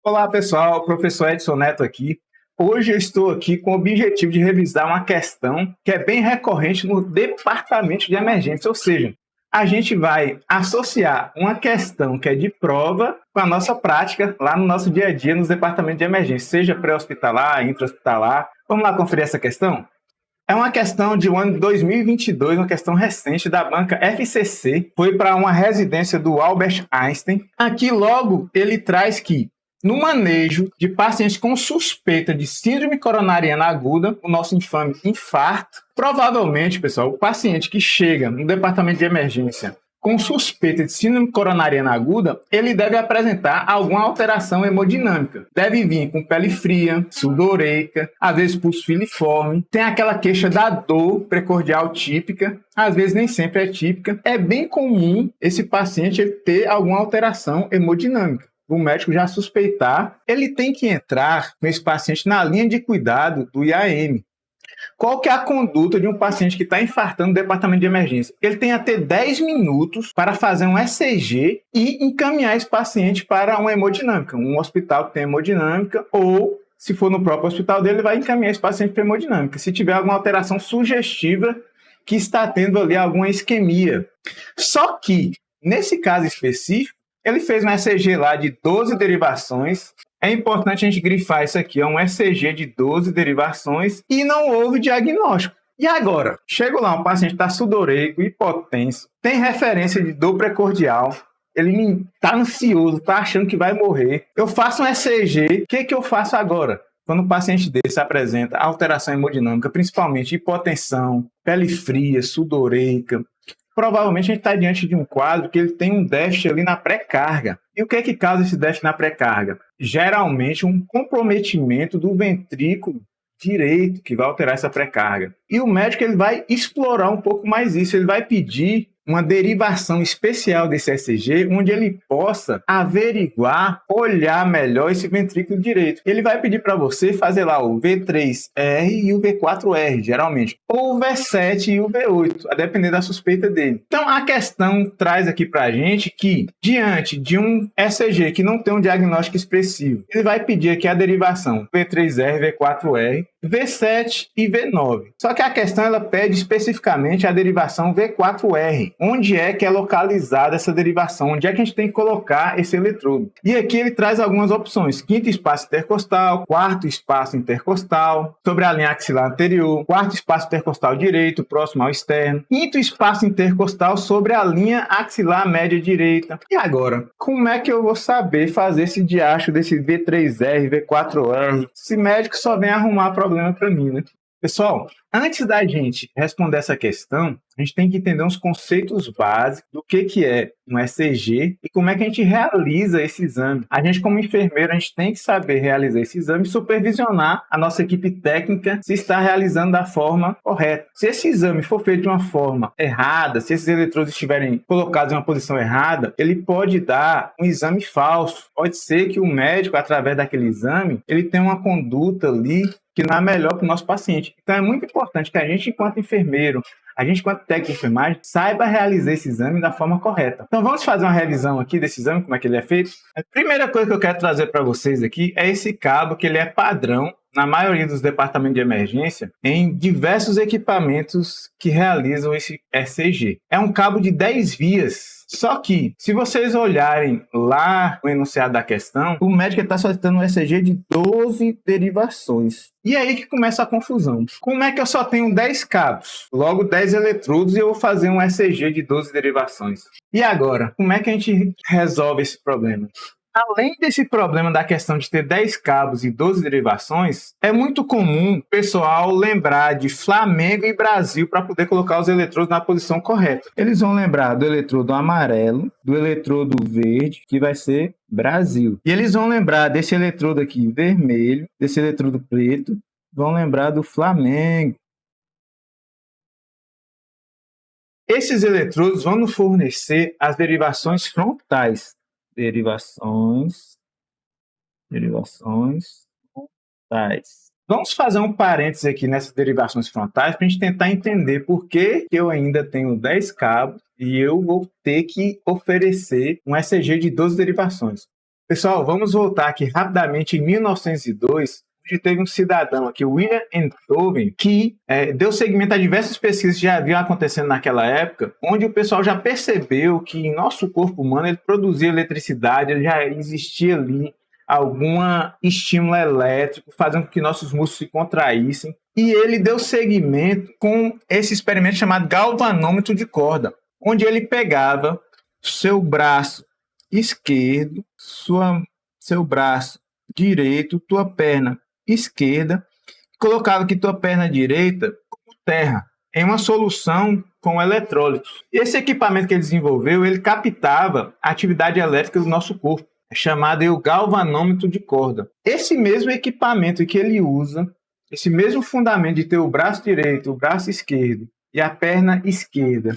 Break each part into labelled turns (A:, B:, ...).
A: Olá pessoal, professor Edson Neto aqui. Hoje eu estou aqui com o objetivo de revisar uma questão que é bem recorrente no departamento de emergência, ou seja, a gente vai associar uma questão que é de prova com a nossa prática lá no nosso dia a dia nos departamentos de emergência, seja pré-hospitalar, intra-hospitalar. Vamos lá conferir essa questão? É uma questão de um ano de 2022, uma questão recente da banca FCC, foi para uma residência do Albert Einstein. Aqui logo ele traz que no manejo de pacientes com suspeita de síndrome coronariana aguda, o nosso infame infarto, provavelmente, pessoal, o paciente que chega no departamento de emergência com suspeita de síndrome coronariana aguda, ele deve apresentar alguma alteração hemodinâmica. Deve vir com pele fria, sudoreica, às vezes pulso filiforme, tem aquela queixa da dor precordial típica, às vezes nem sempre é típica. É bem comum esse paciente ter alguma alteração hemodinâmica. O médico já suspeitar, ele tem que entrar com esse paciente na linha de cuidado do IAM. Qual que é a conduta de um paciente que está infartando no departamento de emergência? Ele tem até 10 minutos para fazer um ECG e encaminhar esse paciente para uma hemodinâmica, um hospital que tem hemodinâmica, ou, se for no próprio hospital dele, ele vai encaminhar esse paciente para hemodinâmica, se tiver alguma alteração sugestiva que está tendo ali alguma isquemia. Só que, nesse caso específico, ele fez um ECG lá de 12 derivações. É importante a gente grifar isso aqui, é um ECG de 12 derivações e não houve diagnóstico. E agora? Chego lá, um paciente está sudoreico, hipotenso, tem referência de dor precordial, ele está ansioso, está achando que vai morrer. Eu faço um ECG, o que eu faço agora? Quando o paciente desse apresenta alteração hemodinâmica, principalmente hipotensão, pele fria, sudoreica, provavelmente a gente está diante de um quadro que ele tem um déficit ali na pré-carga. E o que é que causa esse déficit na pré-carga? Geralmente um comprometimento do ventrículo direito que vai alterar essa pré-carga. E o médico ele vai explorar um pouco mais isso, ele vai pedir uma derivação especial desse ECG, onde ele possa averiguar, olhar melhor esse ventrículo direito. Ele vai pedir para você fazer lá o V3R e o V4R, geralmente, ou o V7 e o V8, a depender da suspeita dele. Então, a questão traz aqui para a gente que, diante de um ECG que não tem um diagnóstico expressivo, ele vai pedir aqui a derivação V3R, V4R, V7 e V9. Só que a questão ela pede especificamente a derivação V4R. Onde é que é localizada essa derivação? Onde é que a gente tem que colocar esse eletrodo? E aqui ele traz algumas opções. Quinto espaço intercostal, quarto espaço intercostal, sobre a linha axilar anterior, quarto espaço intercostal direito, próximo ao externo, quinto espaço intercostal sobre a linha axilar média direita. E agora, como é que eu vou saber fazer esse diacho desse V3R, V4R? Esse médico só vem arrumar problema para mim, né? Pessoal, antes da gente responder essa questão, a gente tem que entender uns conceitos básicos do que é um ECG e como é que a gente realiza esse exame. A gente, como enfermeiro, a gente tem que saber realizar esse exame e supervisionar a nossa equipe técnica se está realizando da forma correta. Se esse exame for feito de uma forma errada, se esses eletrodos estiverem colocados em uma posição errada, ele pode dar um exame falso. Pode ser que o médico, através daquele exame, ele tenha uma conduta ali que não é melhor para o nosso paciente. Então é muito importante que a gente, enquanto enfermeiro, a gente, enquanto técnico de enfermagem, saiba realizar esse exame da forma correta. Então vamos fazer uma revisão aqui desse exame, como é que ele é feito. A primeira coisa que eu quero trazer para vocês aqui é esse cabo, que ele é padrão na maioria dos departamentos de emergência, em diversos equipamentos que realizam esse ECG. É um cabo de 10 vias. Só que, se vocês olharem lá no enunciado da questão, o médico está solicitando um ECG de 12 derivações. E aí que começa a confusão. Como é que eu só tenho 10 cabos? Logo 10 eletrodos e eu vou fazer um ECG de 12 derivações. E agora, como é que a gente resolve esse problema? Além desse problema da questão de ter 10 cabos e 12 derivações, é muito comum o pessoal lembrar de Flamengo e Brasil para poder colocar os eletrodos na posição correta. Eles vão lembrar do eletrodo amarelo, do eletrodo verde, que vai ser Brasil. E eles vão lembrar desse eletrodo aqui vermelho, desse eletrodo preto, vão lembrar do Flamengo. Esses eletrodos vão nos fornecer as derivações frontais. Derivações frontais. Vamos fazer um parênteses aqui nessas derivações frontais para a gente tentar entender por que eu ainda tenho 10 cabos e eu vou ter que oferecer um ECG de 12 derivações. Pessoal, vamos voltar aqui rapidamente em 1902, onde teve um cidadão aqui, William Einthoven, que deu seguimento a diversas pesquisas que já haviam acontecendo naquela época, onde o pessoal já percebeu que em nosso corpo humano ele produzia eletricidade, ele já existia ali algum estímulo elétrico, fazendo com que nossos músculos se contraíssem. E ele deu seguimento com esse experimento chamado galvanômetro de corda, onde ele pegava seu braço esquerdo, seu braço direito, tua perna esquerda, colocava aqui tua perna direita como terra, em uma solução com eletrólitos. Esse equipamento que ele desenvolveu, ele captava a atividade elétrica do nosso corpo, chamado o galvanômetro de corda. Esse mesmo equipamento que ele usa, esse mesmo fundamento de ter o braço direito, o braço esquerdo e a perna esquerda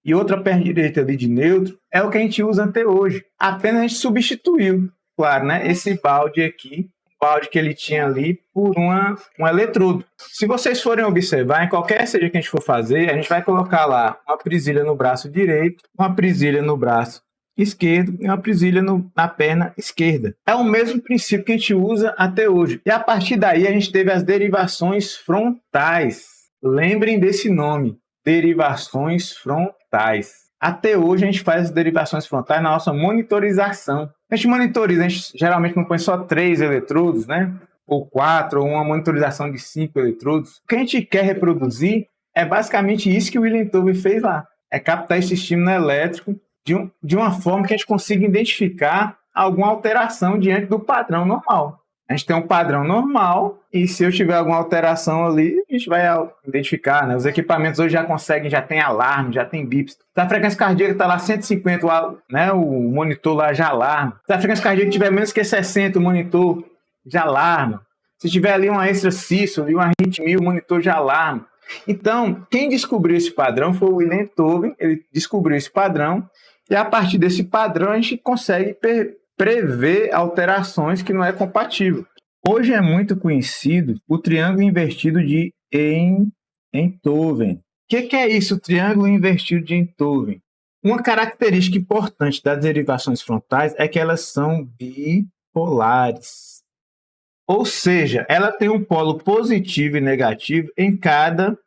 A: e outra perna direita ali de neutro, é o que a gente usa até hoje. Apenas a gente substituiu, claro, né, esse balde aqui, o balde que ele tinha ali, por um eletrodo. Se vocês forem observar, em qualquer seja que a gente for fazer, a gente vai colocar lá uma presilha no braço direito, uma presilha no braço esquerdo e uma presilha na perna esquerda. É o mesmo princípio que a gente usa até hoje. E a partir daí a gente teve as derivações frontais. Lembrem desse nome, derivações frontais. Até hoje a gente faz as derivações frontais na nossa monitorização. A gente monitoriza, a gente geralmente não põe só 3 eletrodos, né? Ou 4, ou uma monitorização de 5 eletrodos. O que a gente quer reproduzir é basicamente isso que o William Einthoven fez lá. É captar esse estímulo elétrico de uma forma que a gente consiga identificar alguma alteração diante do padrão normal. A gente tem um padrão normal e se eu tiver alguma alteração ali, a gente vai identificar, né? Os equipamentos hoje já conseguem, já tem alarme, já tem bips. Se a frequência cardíaca está lá 150, né? O monitor lá já alarma. Se a frequência cardíaca tiver menos que 60, o monitor já alarma. Se tiver ali uma extracístole, uma arritmia, o monitor já alarma. Então, quem descobriu esse padrão foi o William Einthoven. Ele descobriu esse padrão e a partir desse padrão a gente consegue prever alterações que não é compatível. Hoje é muito conhecido o triângulo invertido de Einthoven. O que é isso, o triângulo invertido de Einthoven? Uma característica importante das derivações frontais é que elas são bipolares. Ou seja, ela tem um polo positivo e negativo em cada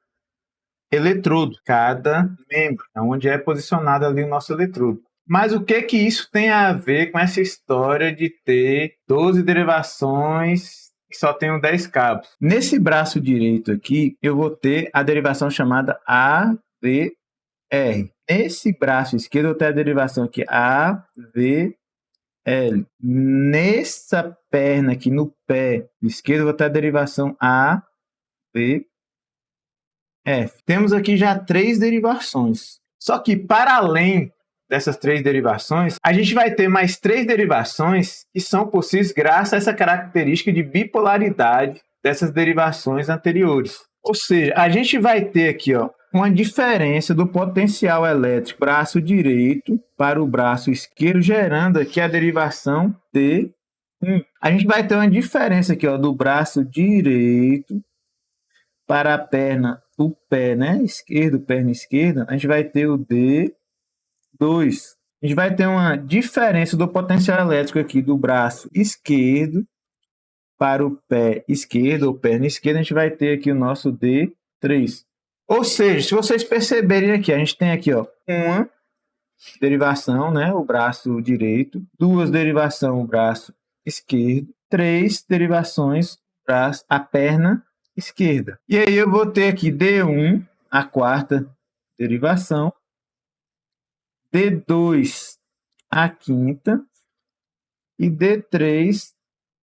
A: eletrodo, cada membro, onde é posicionado ali o nosso eletrodo. Mas o que isso tem a ver com essa história de ter 12 derivações e só tenho 10 cabos? Nesse braço direito aqui, eu vou ter a derivação chamada AVR. Nesse braço esquerdo, eu vou ter a derivação aqui AVL. Nessa perna aqui, no pé esquerdo, eu vou ter a derivação AVF. Temos aqui já 3 derivações. Só que, para além dessas 3 derivações, a gente vai ter mais 3 derivações que são possíveis graças a essa característica de bipolaridade dessas derivações anteriores. Ou seja, a gente vai ter aqui uma diferença do potencial elétrico braço direito para o braço esquerdo, gerando aqui a derivação T1. A gente vai ter uma diferença aqui do braço direito para a perna, o pé, né, esquerdo, perna esquerda, a gente vai ter o D2. A gente vai ter uma diferença do potencial elétrico aqui do braço esquerdo para o pé esquerdo ou perna esquerda, a gente vai ter aqui o nosso D3. Ou seja, se vocês perceberem aqui, a gente tem aqui uma derivação, né, o braço direito, 2 derivações, o braço esquerdo, 3 derivações, a perna esquerda. E aí eu vou ter aqui D1, a 4ª derivação, D2, a 5ª, e D3,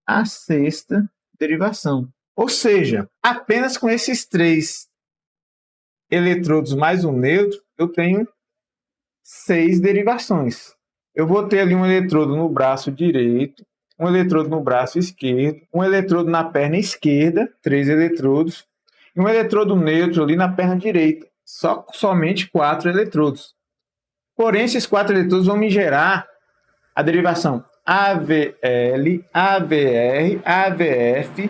A: a 6ª derivação. Ou seja, apenas com esses 3 eletrodos mais um neutro, eu tenho 6 derivações. Eu vou ter ali um eletrodo no braço direito, um eletrodo no braço esquerdo, um eletrodo na perna esquerda, 3 eletrodos, e um eletrodo neutro ali na perna direita. Somente 4 eletrodos. Porém, esses 4 eletrodos vão me gerar a derivação AVL, AVR, AVF,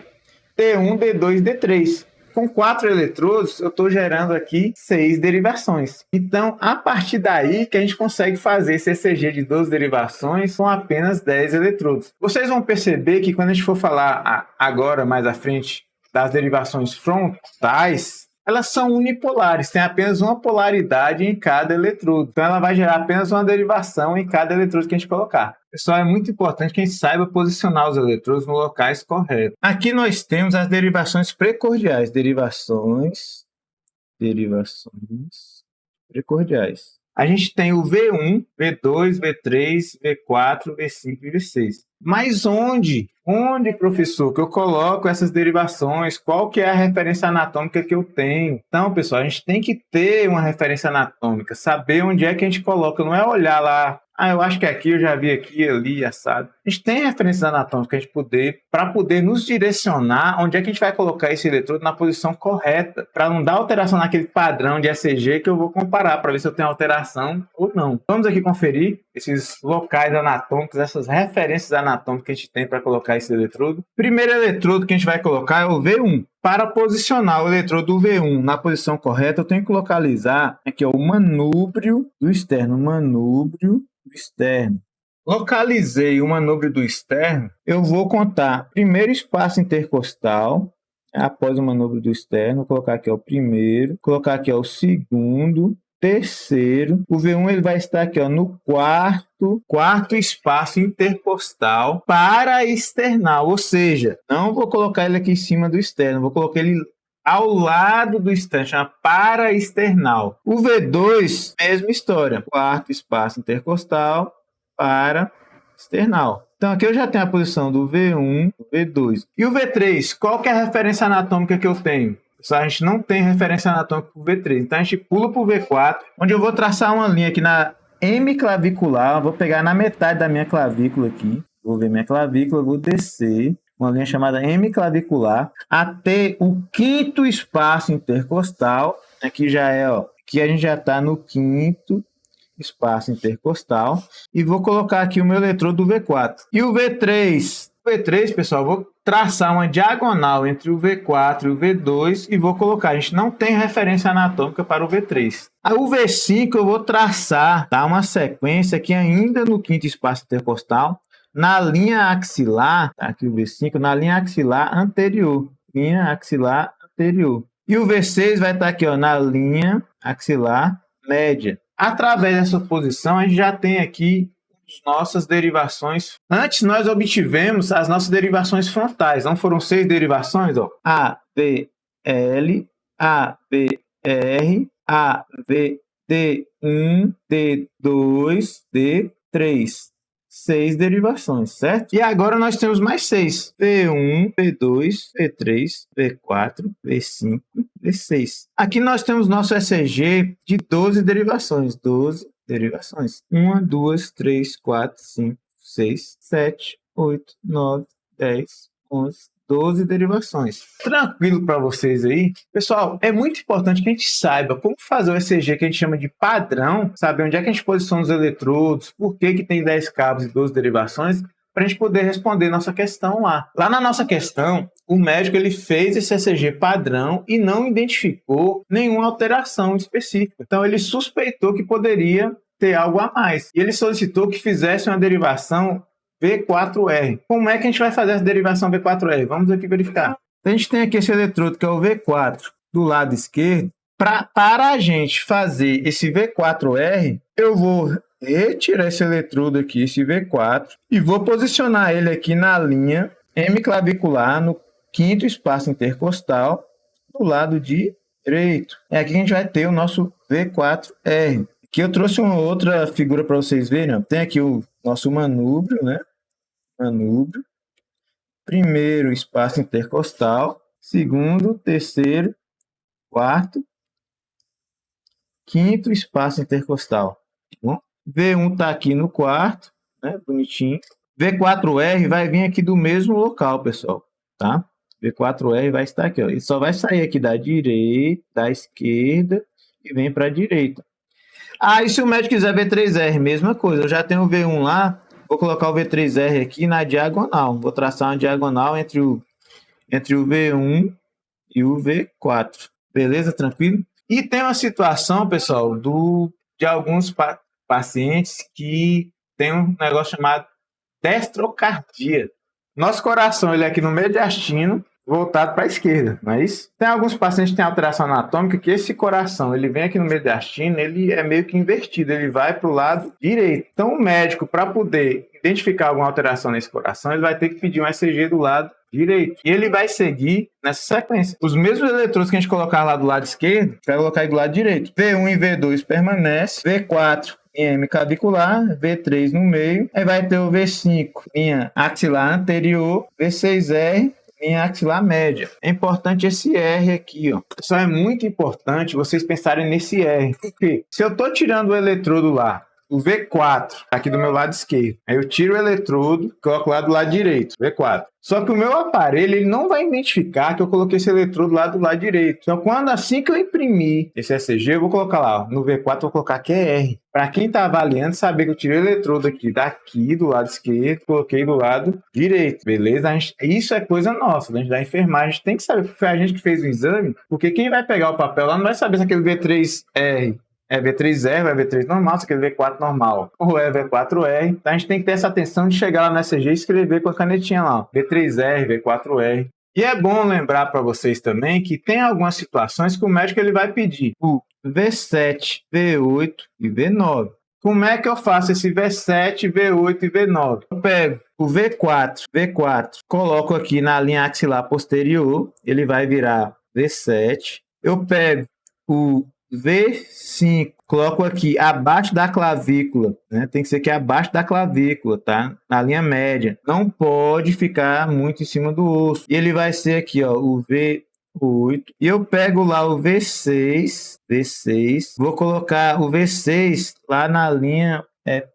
A: D1, D2, D3. Com 4 eletrodos, eu estou gerando aqui 6 derivações. Então, a partir daí que a gente consegue fazer esse ECG de 12 derivações com apenas 10 eletrodos. Vocês vão perceber que quando a gente for falar agora, mais à frente, das derivações frontais, elas são unipolares, tem apenas uma polaridade em cada eletrodo. Então, ela vai gerar apenas uma derivação em cada eletrodo que a gente colocar. Pessoal, é muito importante que a gente saiba posicionar os eletrodos nos locais corretos. Aqui nós temos as derivações precordiais. Derivações precordiais. A gente tem o V1, V2, V3, V4, V5 e V6. Mas onde, professor, que eu coloco essas derivações? Qual que é a referência anatômica que eu tenho? Então, pessoal, a gente tem que ter uma referência anatômica, saber onde é que a gente coloca. Não é olhar lá, eu acho que aqui, eu já vi aqui, ali, assado. A gente tem referências anatômicas para poder nos direcionar onde é que a gente vai colocar esse eletrodo na posição correta, para não dar alteração naquele padrão de ECG que eu vou comparar, para ver se eu tenho alteração ou não. Vamos aqui conferir esses locais anatômicos, essas referências anatômicas que a gente tem para colocar esse eletrodo. Primeiro eletrodo que a gente vai colocar é o V1. Para posicionar o eletrodo V1 na posição correta, eu tenho que localizar aqui o manúbrio do externo. Localizei o manúbrio do externo, eu vou contar primeiro espaço intercostal, após o manúbrio do externo, vou colocar aqui o primeiro, colocar aqui o segundo, terceiro, o V1 ele vai estar aqui no quarto espaço intercostal para external, ou seja, não vou colocar ele aqui em cima do externo, vou colocar ele ao lado do externo, chama para external. O V2, mesma história, quarto espaço intercostal para external. Então aqui eu já tenho a posição do V1, do V2. E o V3, qual que é a referência anatômica que eu tenho? A gente não tem referência anatômica para o V3, então a gente pula para o V4, onde eu vou traçar uma linha aqui na hemiclavicular, vou pegar na metade da minha clavícula aqui, vou ver minha clavícula, vou descer, uma linha chamada hemiclavicular, até o quinto espaço intercostal, aqui já aqui a gente já está no quinto espaço intercostal, e vou colocar aqui o meu eletrodo do V4. E o V3, pessoal, vou traçar uma diagonal entre o V4 e o V2 e vou colocar. A gente não tem referência anatômica para o V3. Aí o V5 eu vou traçar, tá, uma sequência aqui ainda no quinto espaço intercostal, na linha axilar, tá, aqui o V5, na linha axilar anterior. E o V6 vai estar aqui na linha axilar média. Através dessa posição, a gente já tem aqui nossas derivações. Antes nós obtivemos as nossas derivações frontais. Não foram 6 derivações? A, B, L, A, B, R, A, V, D1, D2, D3. 6 derivações, certo? E agora nós temos mais 6. V1, V2, V3, V4, V5, V6. Aqui nós temos nosso ECG de 12 derivações. 12 derivações. 1, 2, 3, 4, 5, 6, 7, 8, 9, 10, 11, 12 derivações. Tranquilo para vocês aí? Pessoal, é muito importante que a gente saiba como fazer o ECG que a gente chama de padrão, saber onde é que a gente posiciona os eletrodos, por que tem 10 cabos e 12 derivações, para a gente poder responder nossa questão lá. Lá na nossa questão, o médico ele fez esse ECG padrão e não identificou nenhuma alteração específica. Então, ele suspeitou que poderia ter algo a mais. E ele solicitou que fizesse uma derivação V4R. Como é que a gente vai fazer essa derivação V4R? Vamos aqui verificar. A gente tem aqui esse eletrodo que é o V4 do lado esquerdo. Para a gente fazer esse V4R, eu vou retirar esse eletrodo aqui, esse V4, e vou posicionar ele aqui na linha hemiclavicular, no quinto espaço intercostal, do lado direito. É aqui que a gente vai ter o nosso V4R. Aqui eu trouxe uma outra figura para vocês verem. Tem aqui o nosso manúbrio, né? Manúbrio. Primeiro espaço intercostal. Segundo, terceiro, quarto, quinto espaço intercostal. Bom, V1 está aqui no quarto, né? Bonitinho. V4R vai vir aqui do mesmo local, pessoal, tá? V4R vai estar aqui, ó. Ele só vai sair aqui da direita, da esquerda e vem para a direita. E se o médico quiser V3R, mesma coisa. Eu já tenho o V1 lá, vou colocar o V3R aqui na diagonal. Vou traçar uma diagonal entre o V1 e o V4. Beleza? Tranquilo? E tem uma situação, pessoal, de alguns pacientes que tem um negócio chamado destrocardia. Nosso coração ele é aqui no mediastino, voltado para a esquerda, não é isso? Tem alguns pacientes que têm alteração anatômica que esse coração, ele vem aqui no mediastino, ele é meio que invertido, ele vai para o lado direito. Então o médico, para poder identificar alguma alteração nesse coração, ele vai ter que pedir um ECG do lado direito. E ele vai seguir nessa sequência. Os mesmos eletrodos que a gente colocar lá do lado esquerdo, vai colocar aí do lado direito. V1 e V2 permanece, V4 M clavicular, V3 no meio, aí vai ter o V5, linha axilar anterior, V6R, linha axilar média. É importante esse R aqui, ó. Só é muito importante vocês pensarem nesse R. Por quê? Se eu estou tirando o eletrodo lá, o V4, aqui do meu lado esquerdo, aí eu tiro o eletrodo, coloco lá do lado direito, V4. Só que o meu aparelho ele não vai identificar que eu coloquei esse eletrodo lá do lado direito. Então, assim que eu imprimir esse ECG, eu vou colocar lá, ó, no V4, eu vou colocar que é R. Para quem está avaliando, saber que eu tirei o eletrodo daqui do lado esquerdo, coloquei do lado direito, beleza? Isso é coisa nossa, da enfermagem. A gente tem que saber, foi a gente que fez o exame, porque quem vai pegar o papel lá não vai saber se aquele V3R é V3R, ou é V3 normal, se aquele V4 normal, ou é V4R. Então a gente tem que ter essa atenção de chegar lá no ECG e escrever com a canetinha lá, ó, V3R, V4R. E é bom lembrar para vocês também que tem algumas situações que o médico ele vai pedir o V7, V8 e V9. Como é que eu faço esse V7, V8 e V9? Eu pego o V4, coloco aqui na linha axilar posterior, ele vai virar V7. Eu pego o V5, coloco aqui abaixo da clavícula, né? Tem que ser aqui abaixo da clavícula, tá? Na linha média. Não pode ficar muito em cima do osso. E ele vai ser aqui, ó, o V8. E eu pego lá o V6, vou colocar o V6 lá na linha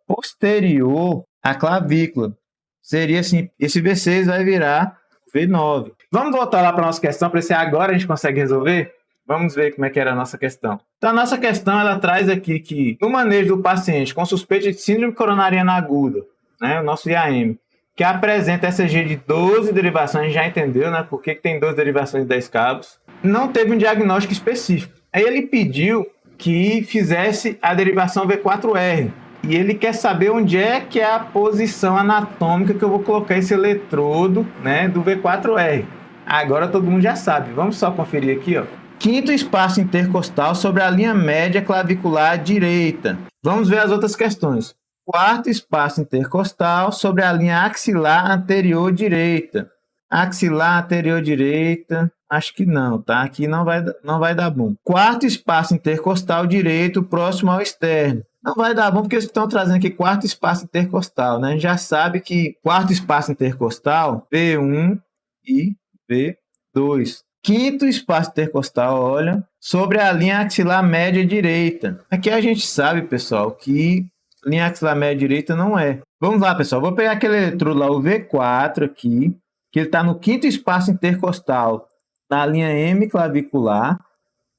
A: posterior à clavícula. Seria assim, esse V6 vai virar V9. Vamos voltar lá para a nossa questão, para ver se agora a gente consegue resolver? Vamos ver como é que era a nossa questão. Então, a nossa questão, ela traz aqui que no manejo do paciente com suspeita de síndrome coronariana aguda, né, o nosso IAM, que apresenta ECG de 12 derivações, a gente já entendeu, né, por que tem 12 derivações de 10 cabos, não teve um diagnóstico específico. Aí ele pediu que fizesse a derivação V4R, e ele quer saber onde é que é a posição anatômica que eu vou colocar esse eletrodo, né, do V4R. Agora todo mundo já sabe, vamos só conferir aqui, ó. Quinto espaço intercostal sobre a linha média clavicular direita. Vamos ver as outras questões. Quarto espaço intercostal sobre a linha axilar anterior direita. Axilar anterior direita, acho que não, tá? Aqui não vai dar bom. Quarto espaço intercostal direito próximo ao externo. Não vai dar bom porque eles estão trazendo aqui quarto espaço intercostal, né? A gente já sabe que quarto espaço intercostal, V1 e V2. Quinto espaço intercostal, olha, sobre a linha axilar média direita. Aqui a gente sabe, pessoal, que linha axilar média direita não é. Vamos lá, pessoal. Vou pegar aquele eletrodo lá, o V4 aqui, que ele está no quinto espaço intercostal, na linha M clavicular,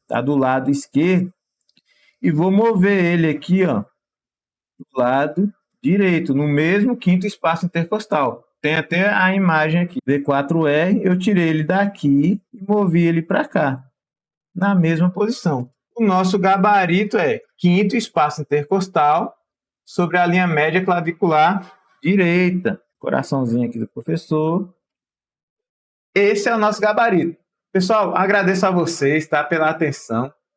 A: tá do lado esquerdo, e vou mover ele aqui, ó, do lado direito, no mesmo quinto espaço intercostal. Tem até a imagem aqui, V4R, eu tirei ele daqui e movi ele para cá, na mesma posição. O nosso gabarito é quinto espaço intercostal sobre a linha média clavicular direita. Coraçãozinho aqui do professor. Esse é o nosso gabarito. Pessoal, agradeço a vocês, tá, pela atenção.